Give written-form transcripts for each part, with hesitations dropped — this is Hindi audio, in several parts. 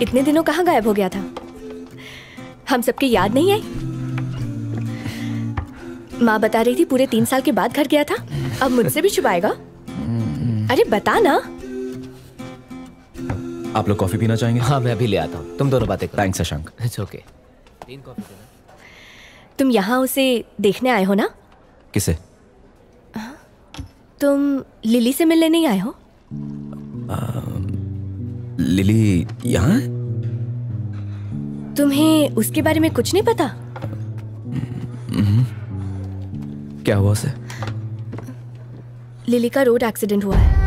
इतने दिनों कहाँ गायब हो गया था? हम सबकी याद नहीं आई? माँ बता रही थी पूरे 3 साल के बाद घर गया था। अब मुझसे भी छुपाएगा? अरे बता ना। आप लोग कॉफी पीना चाहेंगे? हाँ, मैं अभी ले आता हूँ, तुम दोनों बातें करो। Thanks Shashank. It's okay. 3 coffee देना। तुम यहाँ उसे देखने आए हो ना? किसे? तुम लिली से मिलने नहीं आए हो? लिली यहाँ? तुम्हें उसके बारे में कुछ नहीं पता? क्या हुआ उसे? लिली का रोड एक्सीडेंट हुआ है।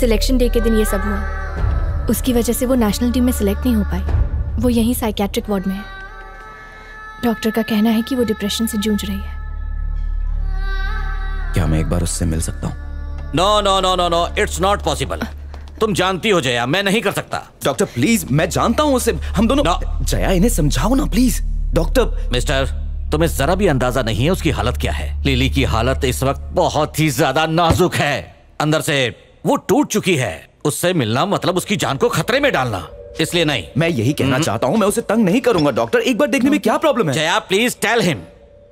सिलेक्शन डे के दिन ये सब हुआ। उसकी वजह से वो नेशनल टीम में सिलेक्ट नहीं हो पाई। वो यहीं साइकियाट्रिक वार्ड में है। डॉक्टर का कहना है कि वो डिप्रेशन से जूझ रही है। क्या मैं एक बार उससे मिल सकता हूँ? No no no no no, it's not possible. तुम जानती हो जया, मैं नहीं कर सकता। डॉक्टर प्लीज, मैं जानता हूँ उसे। हम दोनों जया, इन्हें समझाओ ना प्लीज। डॉक्टर। मिस्टर, तुम्हें जरा भी अंदाजा नहीं है उसकी हालत क्या है। लिली की हालत इस वक्त बहुत ही ज्यादा नाजुक है। अंदर से वो टूट चुकी है। उससे मिलना मतलब उसकी जान को खतरे में डालना। इसलिए नहीं। मैं यही कहना चाहता हूँ, मैं उसे तंग नहीं करूंगा। डॉक्टर, एक बार देखने में क्या प्रॉब्लम है? Jaya please tell him.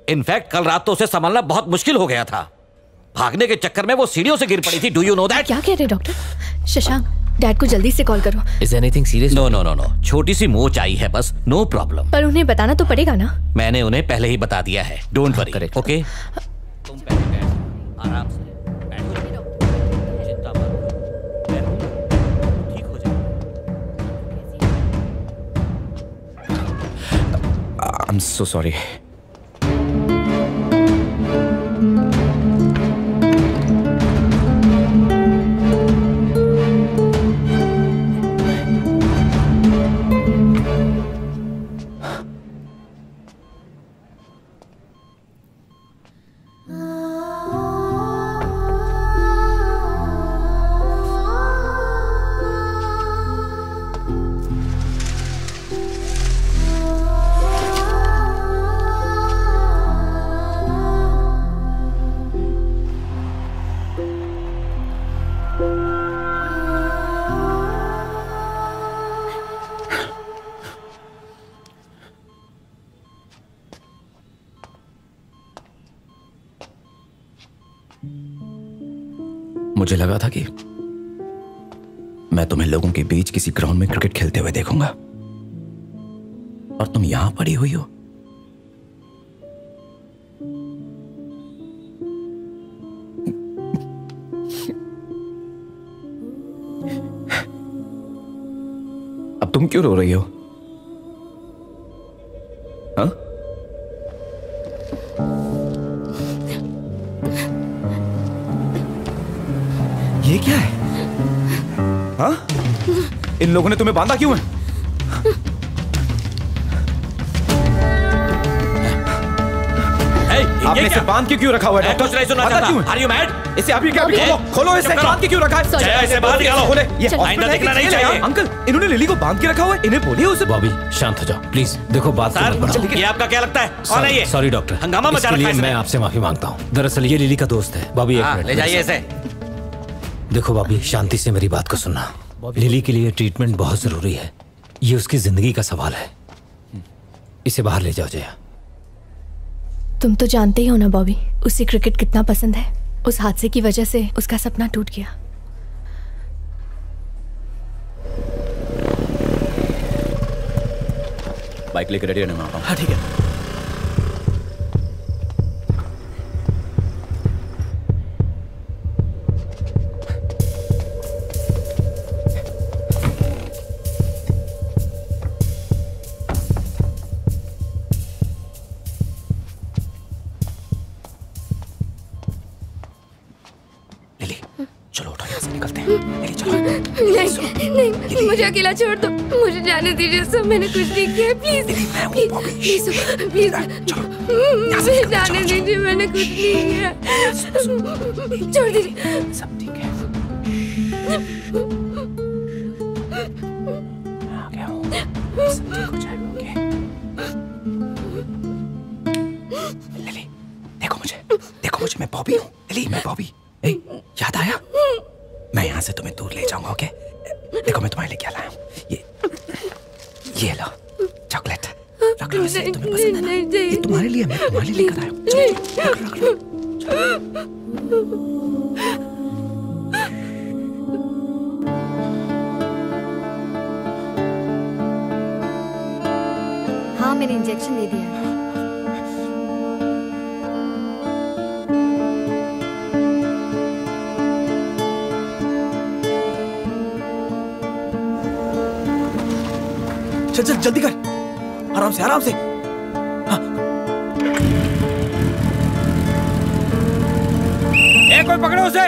In fact कल रात तो उसे संभालना बहुत मुश्किल हो गया था। भागने के चक्कर में वो सीढ़ियों से गिर पड़ी थी। Do you know that? क्या कह रहे डॉक्टर? शशांक, डैड को जल्दी से कॉल करो। Is anything serious? No no no no, छोटी सी मोच आई है बस, नो प्रॉब्लम। पर उन्हें बताना तो पड़ेगा ना? मैंने उन्हें पहले ही बता दिया है। Don't worry. करेक्ट। ओके, तुम पहले बैठो, आराम से बैठो, चिंता मत करो, मैं हूं, ठीक हो जाएगा। I am so sorry. मुझे लगा था कि मैं तुम्हें लोगों के बीच किसी ग्राउंड में क्रिकेट खेलते हुए देखूंगा, और तुम यहां पड़ी हुई हो। अब तुम क्यों रो रही हो? हाँ? ये क्या है? हाँ? इन लोगों ने तुम्हें बांधा क्यों है? आपने इसे बांध के क्यों रखा हुआ है? कुछ नहीं सुनना चाहता। Are you mad? इसे अभी क्या? खोलो इसे। बांध के क्यों रखा है? जया, इसे बाहर निकालो। खोले। ये आइंदा दिखना नहीं चाहिए। अंकल, इन्होंने लिली को बांध के रखा हुआ है। इन्हें बोलिए उसे। बॉबी, शांत हो जाओ प्लीज। देखो बात सर, ये आपका क्या लगता है? कौन है ये? सॉरी डॉक्टर, हंगामा मचा रखा है इसने। मैं आपसे माफी मांगता हूँ। दरअसल ये लिली का दोस्त है। बॉबी एक मिनट ले जाइए इसे। देखो बॉबी, शांति से मेरी बात को सुनना। लिली के लिए ट्रीटमेंट बहुत जरूरी है। ये उसकी जिंदगी का सवाल है। इसे बाहर ले जाओ जया। तुम तो जानते ही हो ना बॉबी, उसे क्रिकेट कितना पसंद है। उस हादसे की वजह से उसका सपना टूट गया। बाइक लेकर रेडी रहना, मैं आता हूं। हाँ ठीक है। नहीं, मुझे अकेला छोड़ दो। मुझे जाने दीजिए। सब मैंने कुछ नहीं किया। प्लीज प्लीज प्लीज मुझे जाने दीजिए। मैंने कुछ नहीं किया। छोड़ दीजिए। सब ठीक है। आ गया हूँ। सब ठीक हो जाएगा। ओके। लिली, देखो मुझे, मैं बॉबी हूँ। लिली, मैं बॉबी। याद आया? मैं यहाँ से तुम्हें दूर ले जाऊंगा, ओके? देखो मैं तुम्हारे लिए क्या लाया हूँ। ये लो चॉकलेट, रख लो इसे, तुम्हें पसंद है ना? ये तुम्हारे लिए, मैं तुम्हारे लिए लेकर आया हूँ। रख लो। हाँ, मैंने इंजेक्शन दे दिया। चल चल जल्दी कर, आराम से आराम से। हाँ। कोई पकड़ो उसे।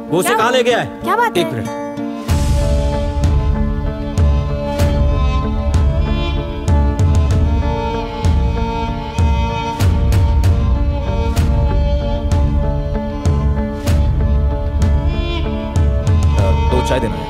वो उसे कहाँ ले गया है? क्या बात है? एक मिनट। दो चाय देना है।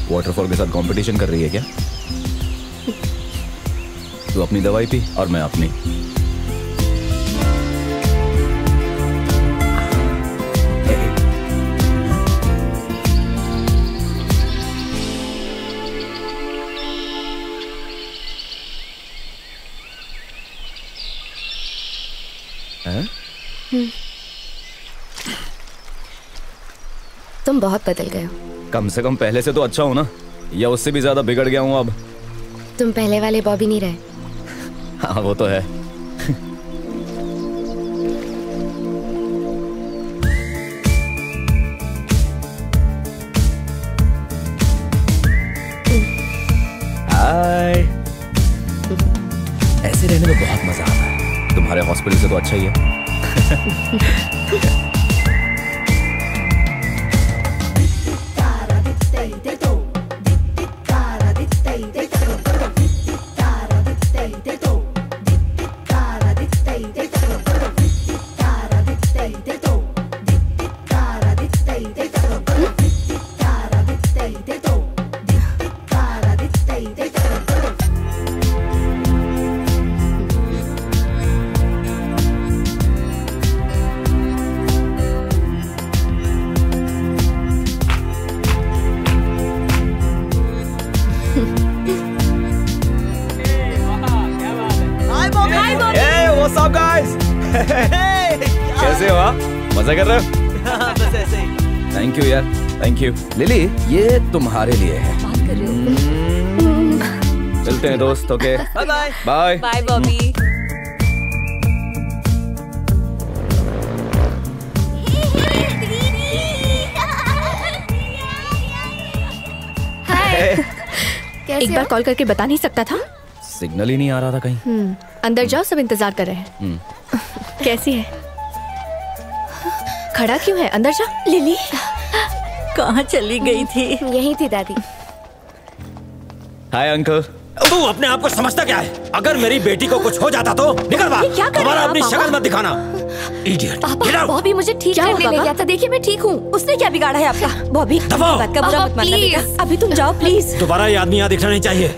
वाटरफॉल के साथ कंपटीशन कर रही है क्या? तू अपनी दवाई पी और मैं अपनी। तुम बहुत बदल गए हो। कम से कम पहले से तो अच्छा हो ना, या उससे भी ज्यादा बिगड़ गया हूं अब। तुम पहले वाले बॉबी नहीं रहे। हाँ वो तो है। हाय, ऐसे रहने में बहुत मजा आता है। तुम्हारे हॉस्पिटल से तो अच्छा ही है। कैसे हो आप? मजा कर रहे हो? बस ऐसे ही। थैंक यू यार, थैंक यू। लिली, ये तुम्हारे लिए है। बात कर रहे हो? चलते हैं दोस्त। Okay bye bye. Bye bye Bobby. एक बार कॉल करके बता नहीं सकता था? सिग्नल ही नहीं आ रहा था कहीं। अंदर जाओ, सब इंतजार कर रहे हैं। कैसी है? खड़ा क्यों है? अंदर जा। लिली कहाँ चली गई थी? यही थी दादी। Hi uncle. तू अपने आप को समझता क्या है? अगर मेरी बेटी को कुछ हो जाता तो निकल बाहर। क्या कर रहे दोबारा हैं अपनी आप, शक्ल मत दिखाना। इडियट। बॉबी मुझे ठीक करने ले गया था। देखिए मैं ठीक हूँ। उसने क्या बिगाड़ा है आपका? बॉबी दबाओ। बात का बुरा मत मानना बेटा। अभी तुम जाओ प्लीज। दोबारा ये आदमी यहाँ दिखना नहीं चाहिए।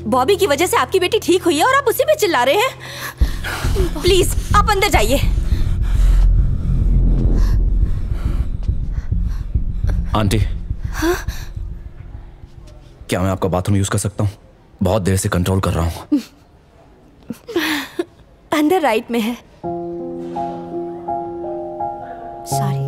बॉबी की वजह से आपकी बेटी ठीक हुई है और आप उसी पे चिल्ला रहे हैं। प्लीज आप अंदर जाइए। आंटी, क्या मैं आपका बाथरूम यूज कर सकता हूँ? बहुत देर से कंट्रोल कर रहा हूँ। अंदर राइट में है। सॉरी।